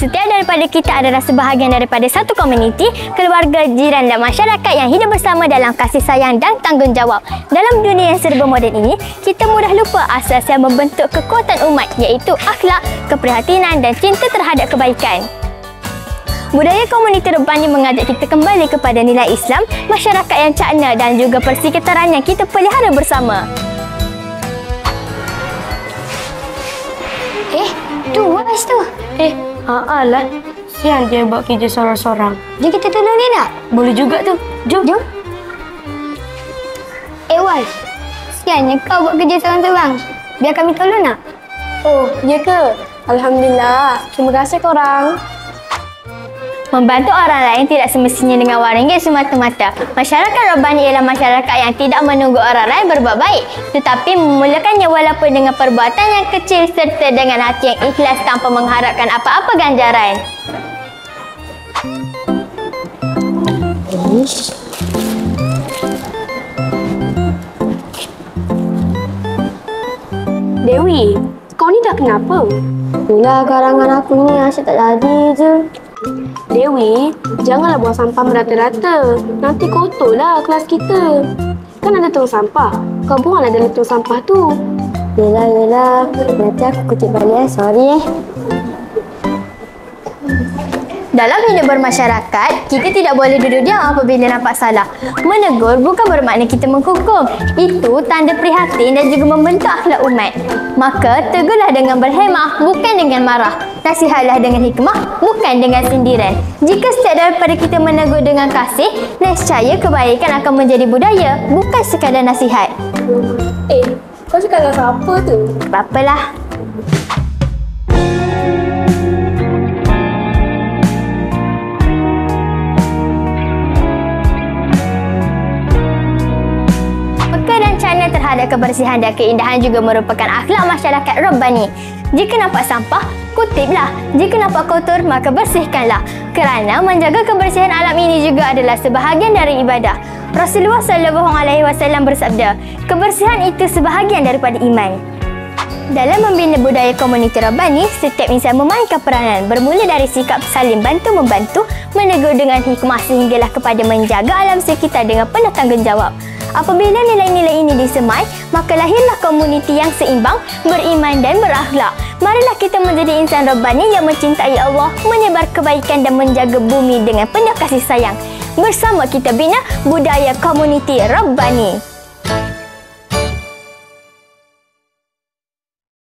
Setiap daripada kita adalah sebahagian daripada satu komuniti, keluarga, jiran dan masyarakat yang hidup bersama dalam kasih sayang dan tanggungjawab. Dalam dunia yang serba moden ini, kita mudah lupa asas yang membentuk kekuatan umat, iaitu akhlak, keprihatinan dan cinta terhadap kebaikan. Budaya komuniti Rabbani mengajak kita kembali kepada nilai Islam, masyarakat yang cakna dan juga persekitaran yang kita pelihara bersama. Tu Wais tu. Alah. Sian dia buat kerja sorang-sorang. Jom kita tolong dia tak? Boleh juga tu. Jom. Wais, siannya kau buat kerja seorang-seorang. Biar kami tolong tak? Oh, ya ke? Alhamdulillah. Terima kasih korang. Membantu orang lain tidak semestinya dengan wang ringgit semata-mata. Masyarakat Rabbani ialah masyarakat yang tidak menunggu orang lain berbuat baik, tetapi memulakannya walaupun dengan perbuatan yang kecil serta dengan hati yang ikhlas tanpa mengharapkan apa-apa ganjaran. Dewi, kau ni dah kenapa? Itulah karangan aku ni asyik tak jadi je. Dewi, janganlah buang sampah merata-rata. Nanti kotorlah kelas kita. Kan ada tong sampah. Kau buanglah dalam tong sampah tu. Yelah. Nanti aku kutip balik sorry Dalam hidup bermasyarakat, kita tidak boleh duduk diam apabila nampak salah. Menegur bukan bermakna kita menghukum. Itu tanda prihatin dan juga membentuk akhlak umat. Maka, tegurlah dengan berhemah, bukan dengan marah. Nasihatlah dengan hikmah, bukan dengan sindiran. Jika setiap daripada kita menegur dengan kasih, nescaya kebaikan akan menjadi budaya, bukan sekadar nasihat. Kau cakap dengan siapa tu? Apalah. Terhadap kebersihan dan keindahan juga merupakan akhlak masyarakat Rabbani. Jika nampak sampah, kutiplah. Jika nampak kotor, maka bersihkanlah. Kerana menjaga kebersihan alam ini juga adalah sebahagian dari ibadah. Rasulullah SAW bersabda, kebersihan itu sebahagian daripada iman. Dalam membina budaya komuniti Rabbani, setiap insan memainkan peranan, bermula dari sikap saling bantu-membantu, menegur dengan hikmah sehinggalah kepada menjaga alam sekitar dengan penuh tanggungjawab. Apabila nilai-nilai ini disemai, maka lahirlah komuniti yang seimbang, beriman dan berakhlak. Marilah kita menjadi insan Rabbani yang mencintai Allah, menyebar kebaikan dan menjaga bumi dengan penuh kasih sayang. Bersama kita bina budaya komuniti Rabbani.